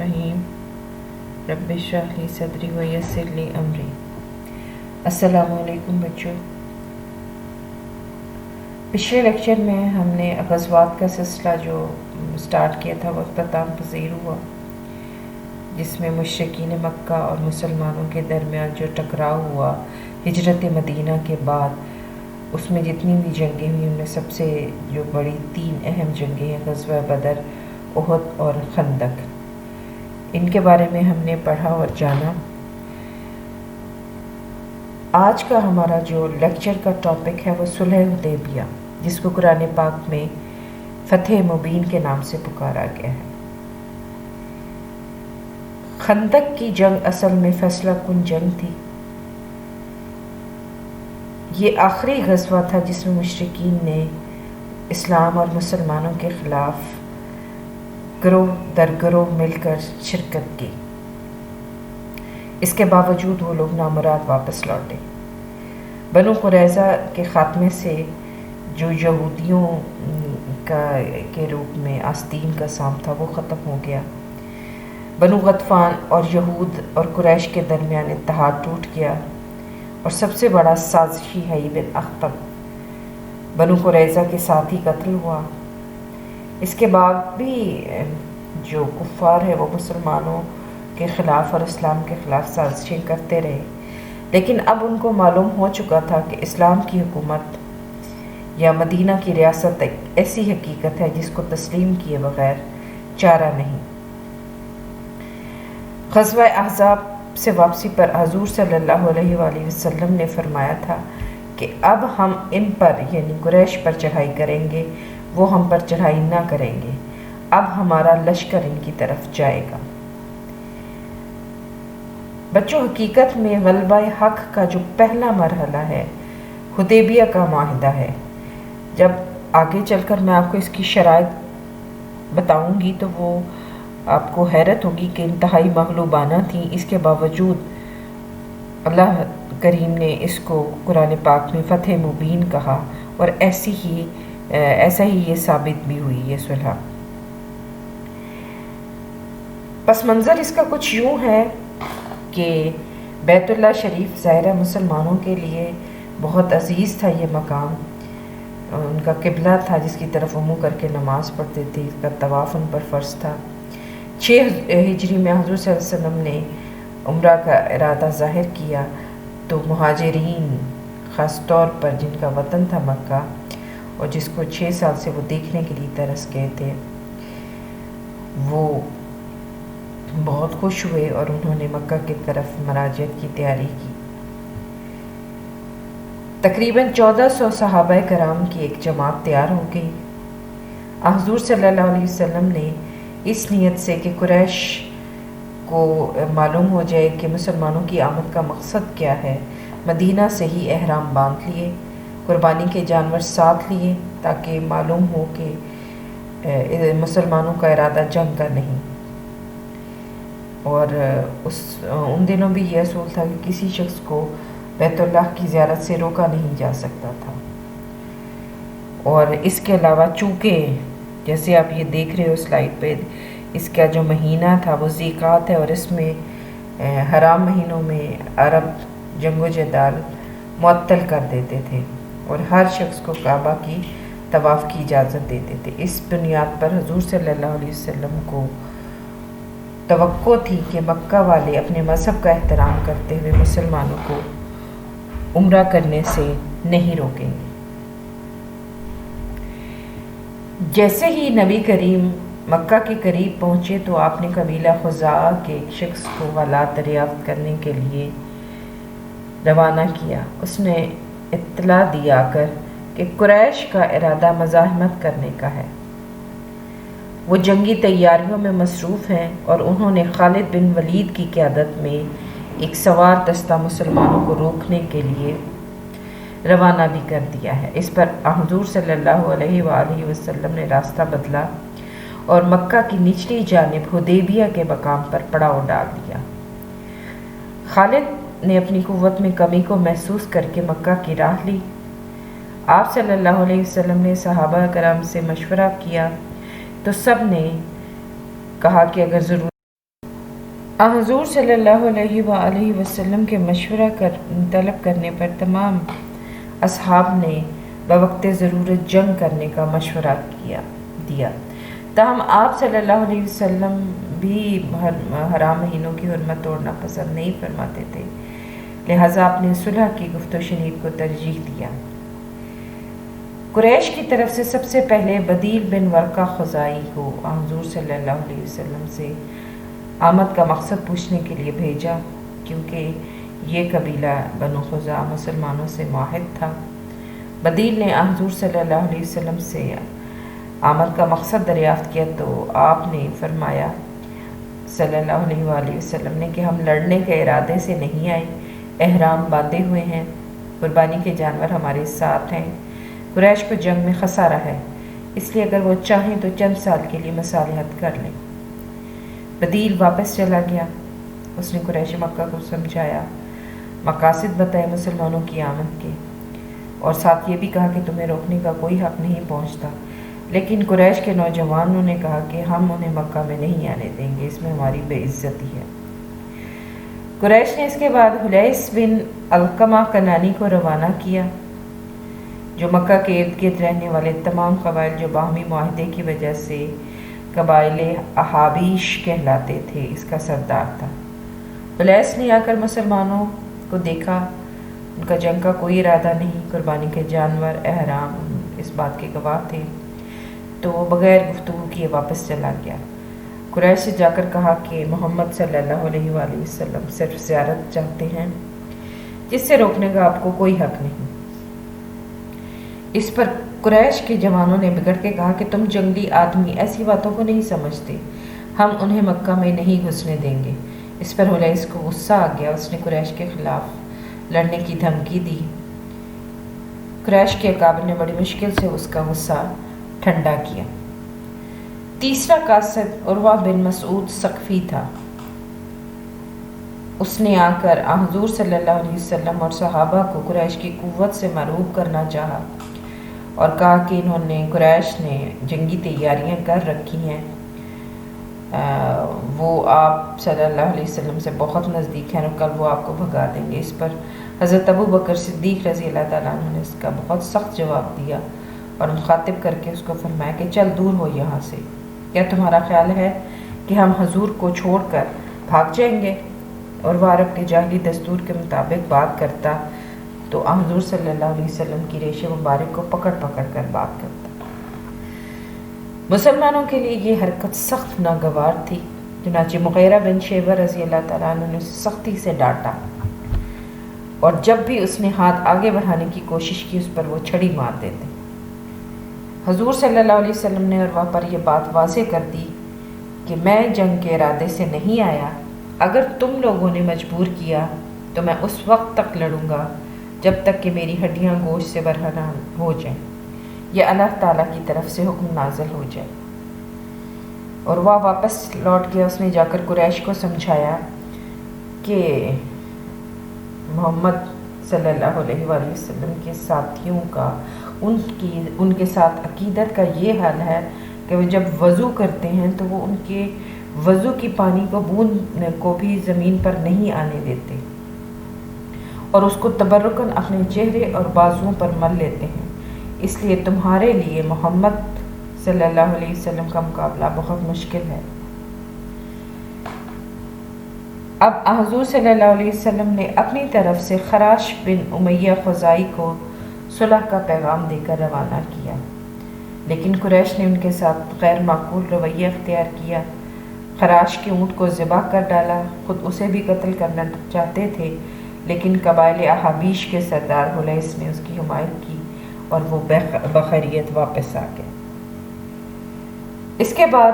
الرحیم رب اشرح لی صدری ویسر لی امری۔ السلام علیکم بچوں۔ پچھلے لیکچر میں ہم نے غزوات کا سلسلہ جو سٹارٹ کیا تھا وہ اختتام پذیر ہوا، جس میں مشرکین مکہ اور مسلمانوں کے درمیان جو ٹکراؤ ہوا ہجرت مدینہ کے بعد، اس میں جتنی بھی جنگیں ہوئی ان میں سب سے جو بڑی 3 اہم جنگیں ہیں غزوہ بدر، احد اور خندق، ان کے بارے میں ہم نے پڑھا اور جانا۔ آج کا ہمارا جو لیکچر کا ٹاپک ہے وہ صلح حدیبیہ، جس کو قرآن پاک میں فتح مبین کے نام سے پکارا گیا ہے۔ خندق کی جنگ اصل میں فیصلہ کن جنگ تھی۔ یہ آخری غزوہ تھا جس میں مشرکین نے اسلام اور مسلمانوں کے خلاف گروہ در گروہ مل کر شرکت کی۔ اس کے باوجود وہ لوگ نامراد واپس لوٹے۔ بنو قریظہ کے خاتمے سے جو یہودیوں کے روپ میں آستین کا سام تھا وہ ختم ہو گیا۔ بنو غطفان اور یہود اور قریش کے درمیان اتحاد ٹوٹ گیا، اور سب سے بڑا سازشی حیی بن اخطب بنو قریظہ کے ساتھ ہی قتل ہوا۔ اس کے بعد بھی جو کفار ہے وہ مسلمانوں کے خلاف اور اسلام کے خلاف سازشیں کرتے رہے، لیکن اب ان کو معلوم ہو چکا تھا کہ اسلام کی حکومت یا مدینہ کی ریاست ایک ایسی حقیقت ہے جس کو تسلیم کیے بغیر چارہ نہیں۔ غزوہ احزاب سے واپسی پر حضور صلی اللہ علیہ وآلہ وسلم نے فرمایا تھا کہ اب ہم ان پر یعنی قریش پر چڑھائی کریں گے، وہ ہم پر چڑھائی نہ کریں گے، اب ہمارا لشکر ان کی طرف جائے گا۔ بچوں، حقیقت میں غلبہ حق کا جو پہلا مرحلہ ہے حدیبیہ کا معاہدہ ہے۔ جب آگے چل کر میں آپ کو اس کی شرائط بتاؤں گی تو وہ آپ کو حیرت ہوگی کہ انتہائی مغلوبانہ تھیں، اس کے باوجود اللہ کریم نے اس کو قرآن پاک میں فتح مبین کہا، اور ایسا ہی یہ ثابت بھی ہوئی یہ صلح۔ پس منظر اس کا کچھ یوں ہے کہ بیت اللہ شریف ظاہرہ مسلمانوں کے لیے بہت عزیز تھا، یہ مقام ان کا قبلہ تھا جس کی طرف منہ کر کے نماز پڑھتے تھے، اس کا طواف ان پر فرض تھا۔ 6 ہجری میں حضور صلی اللہ علیہ وسلم نے عمرہ کا ارادہ ظاہر کیا تو مہاجرین خاص طور پر جن کا وطن تھا مکہ اور جس کو 6 سال سے وہ دیکھنے کے لیے ترس گئے تھے، وہ بہت خوش ہوئے اور انہوں نے مکہ کی طرف مراجعت کی تیاری کی۔ تقریباً 1400 صحابہ کرام کی ایک جماعت تیار ہو گئی۔ حضور صلی اللہ علیہ وسلم نے اس نیت سے کہ قریش کو معلوم ہو جائے کہ مسلمانوں کی آمد کا مقصد کیا ہے، مدینہ سے ہی احرام باندھ لیے، قربانی کے جانور ساتھ لیے تاکہ معلوم ہو کہ مسلمانوں کا ارادہ جنگ کا نہیں۔ اور ان دنوں بھی یہ اصول تھا کہ کسی شخص کو بیت اللہ کی زیارت سے روکا نہیں جا سکتا تھا۔ اور اس کے علاوہ چونکہ جیسے آپ یہ دیکھ رہے ہو سلائیڈ پہ، اس کا جو مہینہ تھا وہ ذیقات ہے، اور اس میں حرام مہینوں میں عرب جنگ و جدال معطل کر دیتے تھے اور ہر شخص کو کعبہ کی طواف کی اجازت دیتے تھے۔ اس بنیاد پر حضور صلی اللہ علیہ وسلم کو توقع تھی کہ مکہ والے اپنے مذہب کا احترام کرتے ہوئے مسلمانوں کو عمرہ کرنے سے نہیں روکیں گے۔ جیسے ہی نبی کریم مکہ کے قریب پہنچے تو آپ نے قبیلہ خزاعہ کے ایک شخص کو حالات دریافت کرنے کے لیے روانہ کیا۔ اس نے اطلاع دیا کر کہ قریش کا ارادہ مزاحمت کرنے کا ہے، وہ جنگی تیاریوں میں مصروف ہیں، اور انہوں نے خالد بن ولید کی قیادت میں ایک سوار دستہ مسلمانوں کو روکنے کے لیے روانہ بھی کر دیا ہے۔ اس پر حضور صلی اللہ علیہ وآلہ وسلم نے راستہ بدلا اور مکہ کی نچلی جانب حدیبیہ کے مقام پر پڑاؤ ڈال دیا۔ خالد نے اپنی قوت میں کمی کو محسوس کر کے مکہ کی راہ لی۔ آپ صلی اللہ علیہ وسلم نے صحابہ کرام سے مشورہ کیا تو سب نے کہا کہ اگر ضرورت حضور صلی اللہ علیہ وآلہ وسلم کے مشورہ طلب کرنے پر تمام اصحاب نے بوقت ضرورت جنگ کرنے کا مشورہ دیا، تاہم آپ صلی اللہ علیہ وسلم بھی حرام مہینوں کی حرمت توڑنا پسند نہیں فرماتے تھے، لہٰذا آپ نے صلح کی گفت و شنید کو ترجیح دیا۔ قریش کی طرف سے سب سے پہلے بدیل بن ورقہ خزاعی کو حضور صلی اللہ علیہ وسلم سے آمد کا مقصد پوچھنے کے لیے بھیجا، کیونکہ یہ قبیلہ بنو خزاعہ مسلمانوں سے معاہد تھا۔ بدیل نے حضور صلی اللہ علیہ وسلم سے آمد کا مقصد دریافت کیا تو آپ نے فرمایا صلی اللہ علیہ وآلہ وسلم نے کہ ہم لڑنے کے ارادے سے نہیں آئے، احرام باندھے ہوئے ہیں، قربانی کے جانور ہمارے ساتھ ہیں، قریش کو جنگ میں خسارہ ہے، اس لیے اگر وہ چاہیں تو چند سال کے لیے مصالحت کر لیں۔ بدیل واپس چلا گیا، اس نے قریش مکہ کو سمجھایا، مقاصد بتائے مسلمانوں کی آمد کے، اور ساتھ یہ بھی کہا کہ تمہیں روکنے کا کوئی حق نہیں پہنچتا، لیکن قریش کے نوجوانوں نے کہا کہ ہم انہیں مکہ میں نہیں آنے دیں گے، اس میں ہماری بے عزتی ہے۔ قریش نے اس کے بعد حلیس بن علقمہ کنانی کو روانہ کیا، جو مکہ کے ارد گرد رہنے والے تمام قبائل جو باہمی معاہدے کی وجہ سے قبائل احابیش کہلاتے تھے اس کا سردار تھا۔ حلیس نے آ کر مسلمانوں کو دیکھا، ان کا جنگ کا کوئی ارادہ نہیں، قربانی کے جانور احرام اس بات کے گواہ تھے، تو وہ بغیر گفتگو کیے واپس چلا گیا۔ قریش سے جا کر کہا کہ محمد صلی اللہ علیہ وآلہ وسلم صرف زیارت چاہتے ہیں، جس سے روکنے کا آپ کو کوئی حق نہیں۔ اس پر قریش کے جوانوں نے بگڑ کے کہا کہ تم جنگلی آدمی ایسی باتوں کو نہیں سمجھتے، ہم انہیں مکہ میں نہیں گھسنے دیں گے۔ اس پر حلیس کو غصہ آ گیا، اس نے قریش کے خلاف لڑنے کی دھمکی دی۔ قریش کے اکابر نے بڑی مشکل سے اس کا غصہ ٹھنڈا کیا۔ تیسرا قاصد عروہ بن مسعود ثقفی تھا، اس نے آ کر حضور صلی اللہ علیہ وسلم اور صحابہ کو قریش کی قوت سے مرعوب کرنا چاہا اور کہا کہ قریش نے جنگی تیاریاں کر رکھی ہیں، وہ آپ صلی اللہ علیہ وسلم سے بہت نزدیک ہیں اور کل وہ آپ کو بھگا دیں گے۔ اس پر حضرت ابو بکر صدیق رضی اللہ تعالیٰ عنہ نے اس کا بہت سخت جواب دیا اور مخاطب کر کے اس کو فرمایا کہ چل دور ہو یہاں سے، کیا تمہارا خیال ہے کہ ہم حضور کو چھوڑ کر بھاگ جائیں گے؟ اور وہ عرب کے جاہلی دستور کے مطابق بات کرتا تو حضور صلی اللہ علیہ وسلم کی ریش مبارک کو پکڑ کر بات کرتا۔ مسلمانوں کے لیے یہ حرکت سخت ناگوار تھی، چنانچہ مغیرہ بن شیبہ رضی اللہ تعالیٰ عنہ نے سختی سے ڈانٹا اور جب بھی اس نے ہاتھ آگے بڑھانے کی کوشش کی اس پر وہ چھڑی مار دیتے۔ حضور صلی اللہ علیہ وسلم نے عروہ پر یہ بات واضح کر دی کہ میں جنگ کے ارادے سے نہیں آیا، اگر تم لوگوں نے مجبور کیا تو میں اس وقت تک لڑوں گا جب تک کہ میری ہڈیاں گوشت سے برہنہ ہو جائیں یا اللہ تعالیٰ کی طرف سے حکم نازل ہو جائے۔ اور وہ واپس لوٹ گیا، اس نے جا کر قریش کو سمجھایا کہ محمد صلی اللہ علیہ وآلہ وسلم کے ساتھیوں کا ان کے ساتھ عقیدت کا یہ حال ہے کہ وہ جب وضو کرتے ہیں تو وہ ان کے وضو کی پانی کو بوند کو بھی زمین پر نہیں آنے دیتے اور اس کو تبرکاً اپنے چہرے اور بازوؤں پر مل لیتے ہیں، اس لیے تمہارے لیے محمد صلی اللہ علیہ وسلم کا مقابلہ بہت مشکل ہے۔ اب حضور صلی اللہ علیہ وسلم نے اپنی طرف سے خراش بن امیہ خزاعی کو صلح کا پیغام دے کر روانہ کیا، لیکن قریش نے ان کے ساتھ غیر معقول رویہ اختیار کیا، خراش کے اونٹ کو ذبح کر ڈالا، خود اسے بھی قتل کرنا چاہتے تھے، لیکن قبائل احابیش کے سردار حلیس نے اس کی حمایت کی اور وہ بخیریت واپس آ گئے۔ اس کے بعد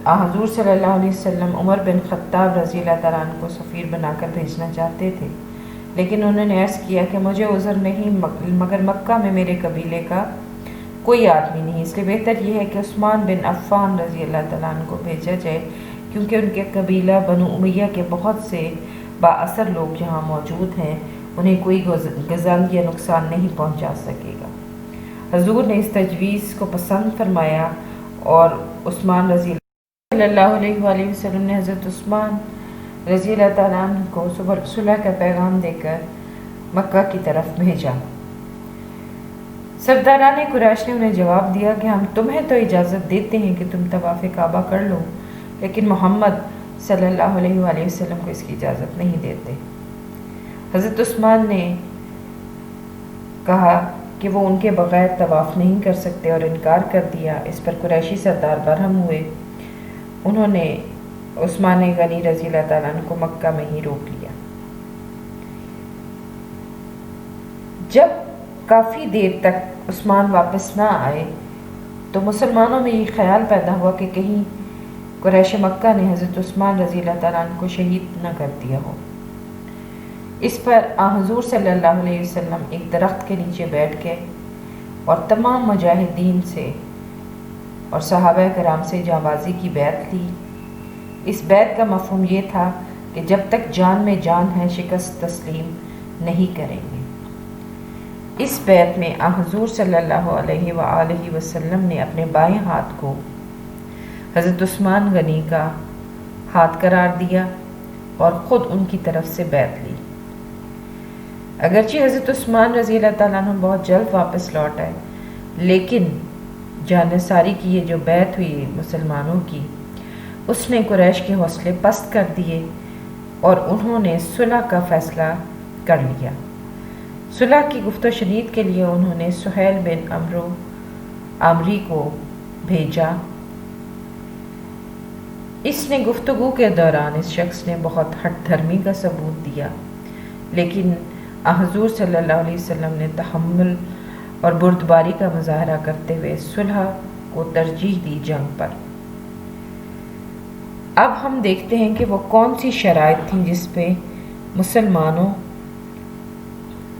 حضور صلی اللہ علیہ وسلم عمر بن خطاب رضی اللہ تعالیٰ عنہ کو سفیر بنا کر بھیجنا چاہتے تھے، لیکن انہوں نے عرض کیا کہ مجھے عذر نہیں، مگر مکہ میں میرے قبیلے کا کوئی آدمی نہیں، اس لیے بہتر یہ ہے کہ عثمان بن عفان رضی اللہ تعالیٰ عنہ کو بھیجا جائے، کیونکہ ان کے قبیلہ بنو امیہ کے بہت سے با اثر لوگ یہاں موجود ہیں، انہیں کوئی گزنگ یا نقصان نہیں پہنچا سکے گا۔ حضور نے اس تجویز کو پسند فرمایا اور عثمان رضی صلی اللہ علیہ وآلہ وسلم نے حضرت عثمان رضی اللہ تعالیٰ عنہ کو صلح کا پیغام دے کر مکہ کی طرف بھیجا۔ سرداران قریش نے انہیں جواب دیا کہ ہم تمہیں تو اجازت دیتے ہیں کہ تم طواف کعبہ کر لو، لیکن محمد صلی اللہ علیہ وآلہ وسلم کو اس کی اجازت نہیں دیتے۔ حضرت عثمان نے کہا کہ وہ ان کے بغیر طواف نہیں کر سکتے اور انکار کر دیا۔ اس پر قریشی سردار برہم ہوئے۔ انہوں نے عثمان غنی رضی اللہ تعالیٰ عنہ کو مکہ میں ہی روک لیا۔ جب کافی دیر تک عثمان واپس نہ آئے تو مسلمانوں میں یہ خیال پیدا ہوا کہ کہیں قریش مکہ نے حضرت عثمان رضی اللہ تعالیٰ عنہ کو شہید نہ کر دیا ہو۔ اس پر حضور صلی اللہ علیہ وسلم ایک درخت کے نیچے بیٹھ گئے اور تمام مجاہدین سے اور صحابہ کرام سے جانبازی کی بیعت لی۔ اس بیعت کا مفہوم یہ تھا کہ جب تک جان میں جان ہے شکست تسلیم نہیں کریں گے۔ اس بیعت میں حضور صلی اللہ علیہ وآلہ وسلم نے اپنے بائیں ہاتھ کو حضرت عثمان غنی کا ہاتھ قرار دیا اور خود ان کی طرف سے بیعت لی۔ اگرچہ حضرت عثمان رضی اللہ تعالیٰ عنہ بہت جلد واپس لوٹ آئے، لیکن جانصاری کی یہ جو بیعت ہوئی مسلمانوں کی، اس نے قریش کے حوصلے پست کر دیے اور انہوں نے صلح کا فیصلہ کر لیا۔ صلح کی گفت و شنید کے لیے انہوں نے سہیل بن عمری کو بھیجا۔ اس نے گفتگو کے دوران اس شخص نے بہت ہٹ دھرمی کا ثبوت دیا، لیکن حضور صلی اللہ علیہ وسلم نے تحمل اور بردباری کا مظاہرہ کرتے ہوئے صلح کو ترجیح دی جنگ پر۔ اب ہم دیکھتے ہیں کہ وہ کون سی شرائط تھیں جس پہ مسلمانوں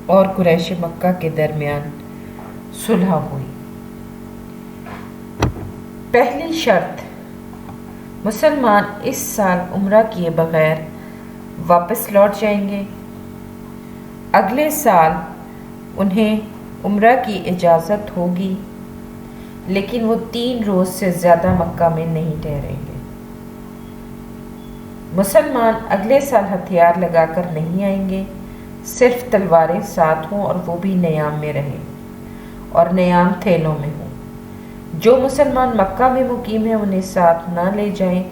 اور قریش مکہ کے درمیان صلح ہوئی۔ پہلی شرط، مسلمان اس سال عمرہ کیے بغیر واپس لوٹ جائیں گے۔ اگلے سال انہیں عمرہ کی اجازت ہوگی، لیکن وہ 3 روز سے زیادہ مکہ میں نہیں ٹھہریں گے۔ مسلمان اگلے سال ہتھیار لگا کر نہیں آئیں گے، صرف تلواریں ساتھ ہوں اور وہ بھی نیام میں رہیں اور نیام تھیلوں میں ہوں۔ جو مسلمان مکہ میں مقیم ہیں انہیں ساتھ نہ لے جائیں،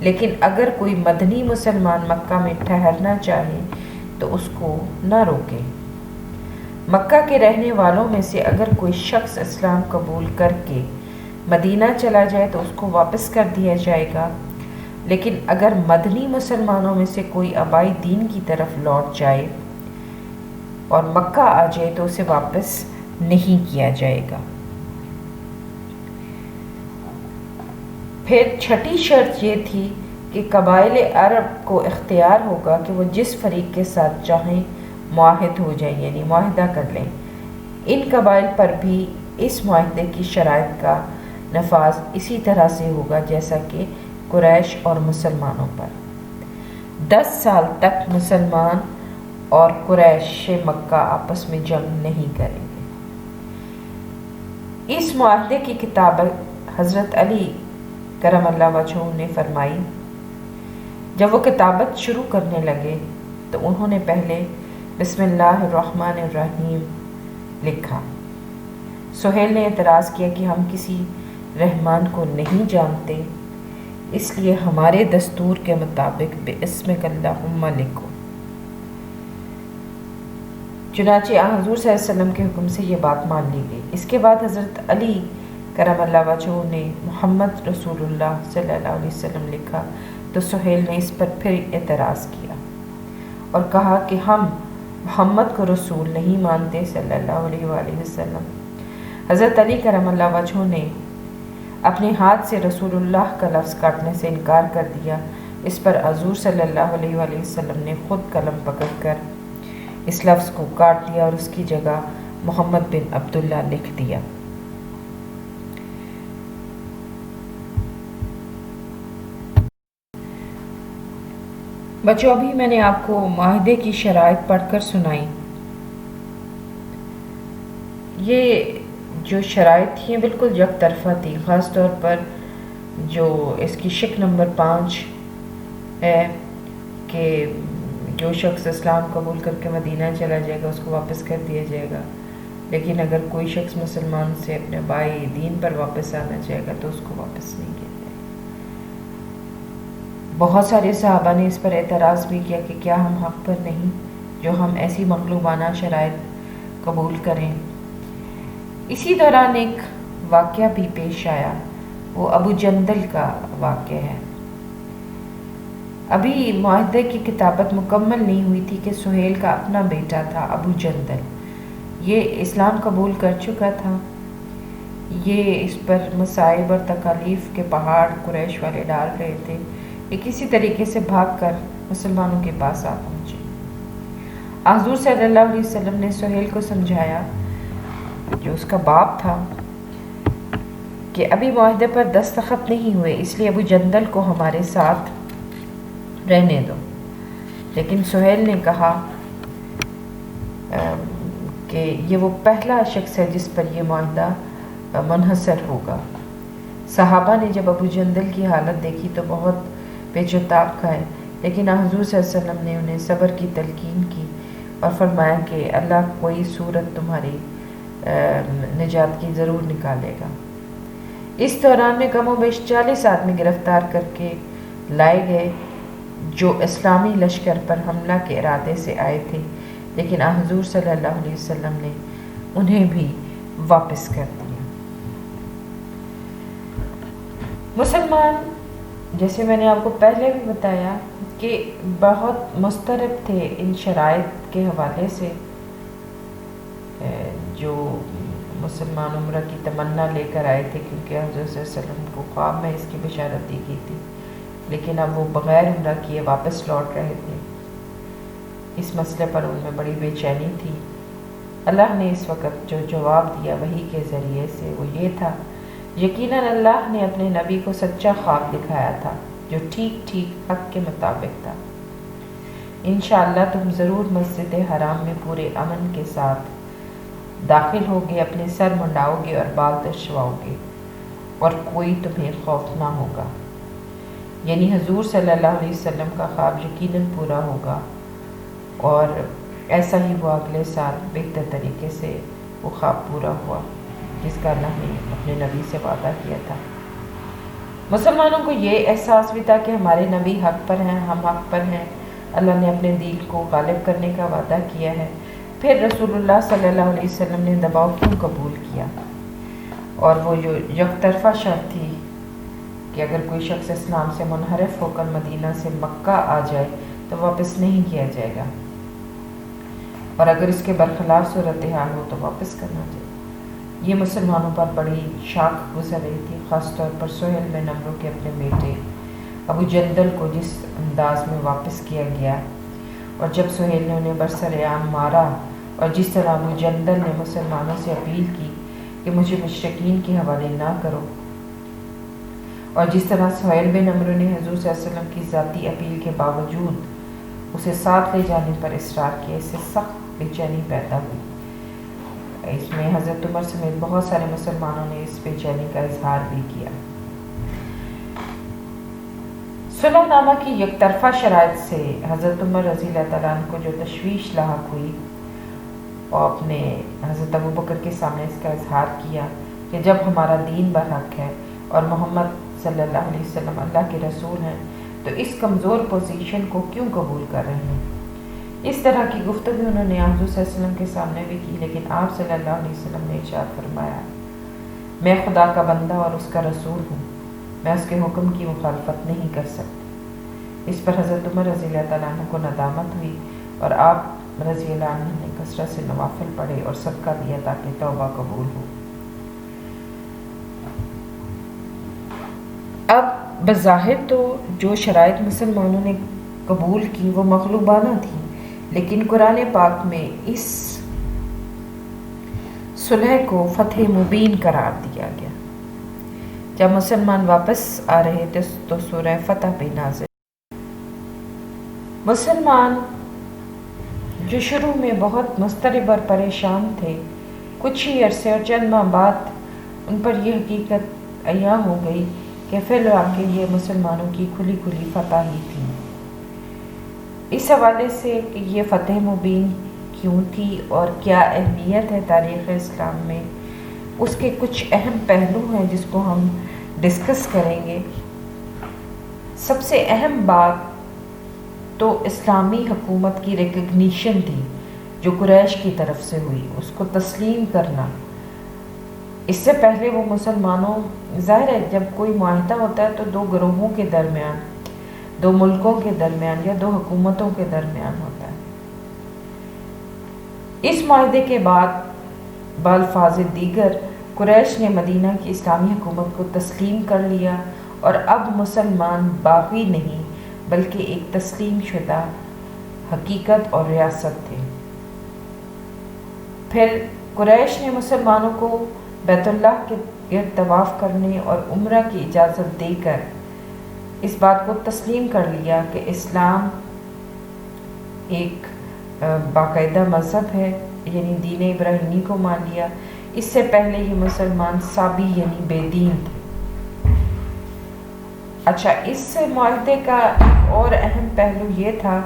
لیکن اگر کوئی مدنی مسلمان مکہ میں ٹھہرنا چاہے تو اس کو نہ روکیں۔ مکہ کے رہنے والوں میں سے اگر کوئی شخص اسلام قبول کر کے مدینہ چلا جائے تو اس کو واپس کر دیا جائے گا، لیکن اگر مدنی مسلمانوں میں سے کوئی آبائی دین کی طرف لوٹ جائے اور مکہ آ جائے تو اسے واپس نہیں کیا جائے گا۔ پھر چھٹی شرط یہ تھی کہ قبائل عرب کو اختیار ہوگا کہ وہ جس فریق کے ساتھ چاہیں معاہد ہو جائیں، یعنی معاہدہ کر لیں۔ ان قبائل پر بھی اس معاہدے کی شرائط کا نفاذ اسی طرح سے ہوگا جیسا کہ قریش اور مسلمانوں پر۔ 10 سال تک مسلمان اور قریش مکہ آپس میں جنگ نہیں کریں گے۔ اس معاہدے کی کتابت حضرت علی کرم اللہ وجہہ نے فرمائی۔ جب وہ کتابت شروع کرنے لگے تو انہوں نے پہلے بسم اللہ الرحمن الرحیم لکھا۔ سہیل نے اعتراض کیا کہ ہم کسی رحمان کو نہیں جانتے، اس لیے ہمارے دستور کے مطابق بِاسْمِکَ اللہم لکھو۔ چنانچہ حضور صلی اللہ علیہ وسلم کے حکم سے یہ بات مان لی گئی۔ اس کے بعد حضرت علی کرم اللہ وجہہ نے محمد رسول اللہ صلی اللہ علیہ وسلم لکھا تو سہیل نے اس پر پھر اعتراض کیا اور کہا کہ ہم محمد کو رسول نہیں مانتے صلی اللہ علیہ وآلہ وسلم۔ حضرت علی کرم اللہ وجہہ نے اپنے ہاتھ سے رسول اللہ کا لفظ کاٹنے سے انکار کر دیا۔ اس پر حضور صلی اللہ علیہ وآلہ وسلم نے خود قلم پکڑ کر اس لفظ کو کاٹ دیا اور اس کی جگہ محمد بن عبداللہ لکھ دیا۔ بچوں، ابھی میں نے آپ کو معاہدے کی شرائط پڑھ کر سنائی۔ یہ جو شرائط تھیں بالکل یک طرفہ تھی، خاص طور پر جو اس کی شک نمبر 5 ہے کہ جو شخص اسلام قبول کر کے مدینہ چلا جائے گا اس کو واپس کر دیا جائے گا، لیکن اگر کوئی شخص مسلمان سے اپنے بائی دین پر واپس آنا چاہے گا تو اس کو واپس نہیں کیا جائے گا۔ بہت سارے صحابہ نے اس پر اعتراض بھی کیا کہ کیا ہم حق پر نہیں جو ہم ایسی مغلوبانہ شرائط قبول کریں۔ اسی دوران ایک واقعہ بھی پیش آیا، وہ ابو جندل کا واقعہ ہے۔ ابھی معاہدے کی کتابت مکمل نہیں ہوئی تھی کہ سہیل کا اپنا بیٹا تھا ابو جندل، یہ اسلام قبول کر چکا تھا۔ یہ اس پر مصائب اور تکالیف کے پہاڑ قریش والے ڈال رہے تھے۔ یہ کسی طریقے سے بھاگ کر مسلمانوں کے پاس آ پہنچے۔ حضور صلی اللہ علیہ وسلم نے سہیل کو سمجھایا، جو اس کا باپ تھا، کہ ابھی معاہدے پر دستخط نہیں ہوئے، اس لیے ابو جندل کو ہمارے ساتھ رہنے دو۔ لیکن سہیل نے کہا کہ یہ وہ پہلا شخص ہے جس پر یہ معاہدہ منحصر ہوگا۔ صحابہ نے جب ابو جندل کی حالت دیکھی تو بہت پیچ و تاب کھائے، لیکن حضور صلی اللہ علیہ وسلم نے انہیں صبر کی تلقین کی اور فرمایا کہ اللہ کوئی صورت تمہاری نجات کی ضرور نکالے گا۔ اس دوران میں کم و بیش 40 آدمی گرفتار کر کے لائے گئے جو اسلامی لشکر پر حملہ کے ارادے سے آئے تھے، لیکن حضور صلی اللہ علیہ وسلم نے انہیں بھی واپس کر دیا۔ مسلمان، جیسے میں نے آپ کو پہلے بھی بتایا، کہ بہت مضطرب تھے ان شرائط کے حوالے سے۔ جو مسلمان عمرہ کی تمنا لے کر آئے تھے، کیونکہ حضرت صلی اللہ علیہ وسلم کو خواب میں اس کی بشارت دی گئی تھی، لیکن اب وہ بغیر عمرہ کیے واپس لوٹ رہے تھے۔ اس مسئلے پر ان میں بڑی بے چینی تھی۔ اللہ نے اس وقت جو جواب دیا وحی کے ذریعے سے وہ یہ تھا، یقیناً اللہ نے اپنے نبی کو سچا خواب دکھایا تھا جو ٹھیک ٹھیک حق کے مطابق تھا۔ انشاءاللہ تم ضرور مسجد حرام میں پورے امن کے ساتھ داخل ہوگے، اپنے سر منڈاؤ گے اور بال ترشواؤ گے، اور کوئی تمہیں خوف نہ ہوگا۔ یعنی حضور صلی اللہ علیہ وسلم کا خواب یقیناً پورا ہوگا، اور ایسا ہی وہ اگلے سال بہتر طریقے سے وہ خواب پورا ہوا جس کا اللہ نے اپنے نبی سے وعدہ کیا تھا۔ مسلمانوں کو یہ احساس بھی تھا کہ ہمارے نبی حق پر ہیں، ہم حق پر ہیں، اللہ نے اپنے دین کو غالب کرنے کا وعدہ کیا ہے۔ پھر رسول اللہ صلی اللہ علیہ وسلم نے دباؤ کیوں قبول کیا؟ اور وہ جو یک طرفہ شرط تھی کہ اگر کوئی شخص اسلام سے منحرف ہو کر مدینہ سے مکہ آ جائے تو واپس نہیں کیا جائے گا، اور اگر اس کے برخلاف صورتحال ہو تو واپس کرنا چاہیے۔ یہ مسلمانوں پر بڑی شاک گزر رہی تھی، خاص طور پر سہیل بن عمرو کے اپنے بیٹے ابو جندل کو جس انداز میں واپس کیا گیا، اور جب سہیل نے انہیں برسر عام مارا، اور جس طرح ابو جندل نے مسلمانوں سے اپیل کی کہ مجھے مشرکین کے حوالے نہ کرو، اور جس طرح سہیل بن عمرو نے حضور صلی اللہ علیہ وسلم کی ذاتی اپیل کے باوجود اسے ساتھ لے جانے پر اصرار کیا، اس سے سخت بے چینی پیدا ہوئی۔ اس میں حضرت عمر سمیت بہت سارے مسلمانوں نے اس بے چینی کا اظہار بھی کیا۔ صلح نامہ کی یک طرفہ شرائط سے حضرت عمر رضی اللہ تعالیٰ عنہ کو جو تشویش لاحق ہوئی، اور اپنے حضرت ابو بکر کے سامنے اس کا اظہار کیا کہ جب ہمارا دین برحق ہے اور محمد صلی اللہ علیہ وسلم اللہ کے رسول ہیں تو اس کمزور پوزیشن کو کیوں قبول کر رہے ہیں۔ اس طرح کی گفتگو انہوں نے حضور صلی اللہ علیہ وسلم کے سامنے بھی کی، لیکن آپ صلی اللہ علیہ وسلم نے ارشاد فرمایا، میں خدا کا بندہ اور اس کا رسول ہوں، میں اس کے حکم کی مخالفت نہیں کر سکتی۔ اس پر حضرت عمر رضی اللہ تعالیٰ عنہ کو ندامت ہوئی، اور آپ رضی اللہ عنہ نے کثرت سے نوافل پڑھے اور صدقہ دیا تاکہ توبہ قبول ہو۔ اب بظاہر تو جو شرائط مسلمانوں نے قبول کی وہ مغلوبانہ تھی، لیکن قرآن پاک میں اس صلح کو فتح مبین قرار دیا گیا۔ جب مسلمان واپس آ رہے تھے تو سورہ فتح پہ نازل۔ مسلمان جو شروع میں بہت مضطرب اور پریشان تھے، کچھ ہی عرصے اور چند ماہ بعد ان پر یہ حقیقت عیاں ہو گئی کہ فی الواقع یہ مسلمانوں کی کھلی کھلی فتح ہی تھی۔ اس حوالے سے کہ یہ فتح مبین کیوں تھی اور کیا اہمیت ہے تاریخ اسلام میں، اس کے کچھ اہم پہلو ہیں جس کو ہم ڈسکس کریں گے۔ سب سے اہم بات تو اسلامی حکومت کی ریکگنیشن تھی جو قریش کی طرف سے ہوئی، اس کو تسلیم کرنا۔ اس سے پہلے وہ مسلمانوں، ظاہر ہے جب کوئی معاہدہ ہوتا ہے تو دو گروہوں کے درمیان، دو ملکوں کے درمیان یا دو حکومتوں کے درمیان ہوتا ہے۔ اس معاہدے کے بعد بالفاظ دیگر قریش نے مدینہ کی اسلامی حکومت کو تسلیم کر لیا اور اب مسلمان باغی نہیں بلکہ ایک تسلیم شدہ حقیقت اور ریاست تھے۔ پھر قریش نے مسلمانوں کو بیت اللہ کے گرد طواف کرنے اور عمرہ کی اجازت دے کر اس بات کو تسلیم کر لیا کہ اسلام ایک باقاعدہ مذہب ہے، یعنی دین ابراہیمی کو مان لیا۔ اس سے پہلے یہ مسلمان سابی یعنی بے دین تھے۔ اچھا، اس معاہدے کا اور اہم پہلو یہ تھا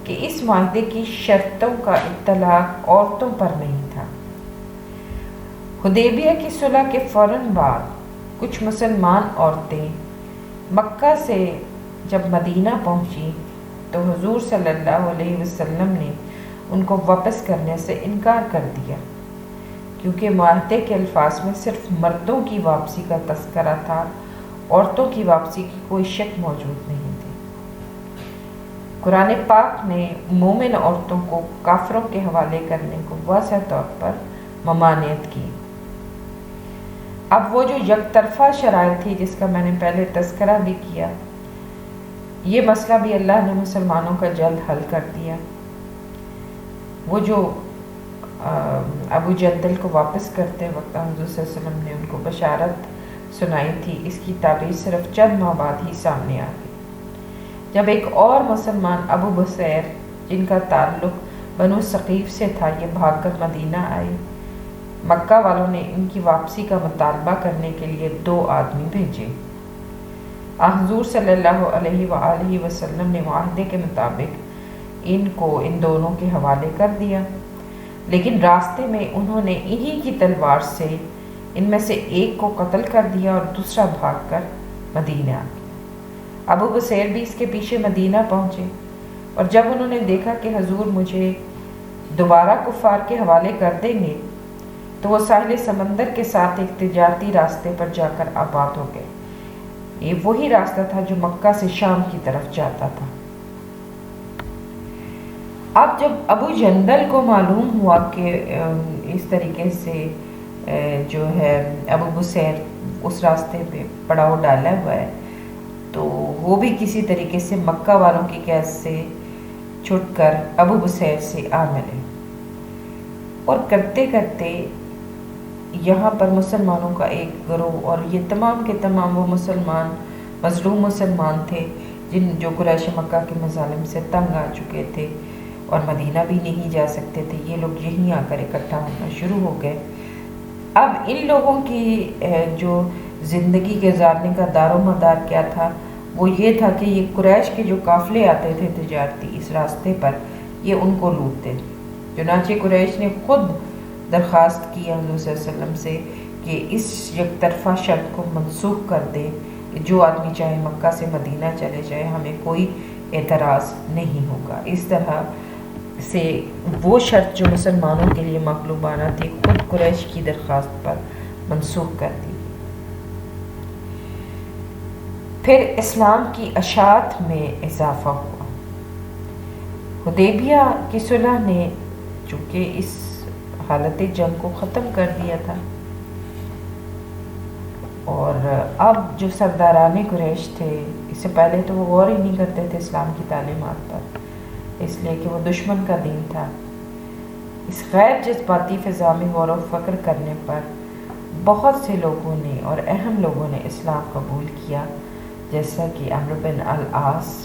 کہ اس معاہدے کی شرطوں کا اطلاق عورتوں پر نہیں تھا۔ حدیبیہ کی صلح کے فوراً بعد کچھ مسلمان عورتیں مکہ سے جب مدینہ پہنچی تو حضور صلی اللہ علیہ وسلم نے ان کو واپس کرنے سے انکار کر دیا، کیونکہ معاہدے کے الفاظ میں صرف مردوں کی واپسی کا تذکرہ تھا، عورتوں کی واپسی کی کوئی شک موجود نہیں تھی۔ قرآن پاک نے مومن عورتوں کو کافروں کے حوالے کرنے کو واضح طور پر ممانعت کی۔ اب وہ جو یک طرفہ شرائط تھی جس کا میں نے پہلے تذکرہ بھی کیا، یہ مسئلہ بھی اللہ نے مسلمانوں کا جلد حل کر دیا۔ وہ جو ابو جندل کو واپس کرتے وقت حضور صلی اللہ علیہ وسلم نے ان کو بشارت سنائی تھی، اس کی تعبیر صرف چند ماہ بعد ہی سامنے آ گئی، جب ایک اور مسلمان ابو بصیر جن کا تعلق بنو ثقیف سے تھا یہ بھاگ کر مدینہ آئے۔ مکہ والوں نے ان کی واپسی کا مطالبہ کرنے کے لیے 2 آدمی بھیجے۔ حضور صلی اللہ علیہ وآلہ وسلم نے معاہدے کے مطابق ان کو ان دونوں کے حوالے کر دیا، لیکن راستے میں انہوں نے انہی کی تلوار سے ان میں سے ایک کو قتل کر دیا اور دوسرا بھاگ کر مدینہ آ گیا۔ ابو بصیر بھی اس کے پیچھے مدینہ پہنچے، اور جب انہوں نے دیکھا کہ حضور مجھے دوبارہ کفار کے حوالے کر دیں گے تو وہ ساحل سمندر کے ساتھ ایک تجارتی راستے پر جا کر آباد ہو گئے۔ یہ وہی راستہ تھا جو مکہ سے شام کی طرف جاتا تھا۔ اب جب ابو جندل کو معلوم ہوا کہ اس طریقے سے جو ہے ابو بصیر اس راستے پہ پڑاؤ ڈالا ہوا ہے، تو وہ بھی کسی طریقے سے مکہ والوں کی قید سے چھٹ کر ابو بصیر سے آ ملے، اور کرتے کرتے یہاں پر مسلمانوں کا ایک گروہ، اور یہ تمام کے تمام وہ مسلمان مظلوم مسلمان تھے جو قریش مکہ کے مظالم سے تنگ آ چکے تھے اور مدینہ بھی نہیں جا سکتے تھے، یہ لوگ یہیں آ کر اکٹھا ہونا شروع ہو گئے۔ اب ان لوگوں کی جو زندگی گزارنے کا دار و مدار کیا تھا، وہ یہ تھا کہ یہ قریش کے جو قافلے آتے تھے تجارتی اس راستے پر، یہ ان کو لوٹتے۔ چنانچہ قریش نے خود درخواست کی حضور صلی اللہ علیہ وسلم سے کہ اس یک طرفہ شرط کو منسوخ کر دے کہ جو آدمی چاہے مکہ سے مدینہ چلے جائے، ہمیں کوئی اعتراض نہیں ہوگا۔ اس طرح سے وہ شرط جو مسلمانوں کے لیے مغلوبانہ تھی خود قریش کی درخواست پر منسوخ کر دی۔ پھر اسلام کی اشاعت میں اضافہ ہوا۔ حدیبیہ کی صلح نے چونکہ اس حالت جنگ کو ختم کر دیا تھا، اور اب جو سرداران قریش تھے، اس سے پہلے تو وہ غور ہی نہیں کرتے تھے اسلام کی تعلیمات پر، اس لیے کہ وہ دشمن کا دین تھا۔ اس غیر جذباتی فضا میں غور و فکر کرنے پر بہت سے لوگوں نے اور اہم لوگوں نے اسلام قبول کیا، جیسا کہ عمرو بن العاص،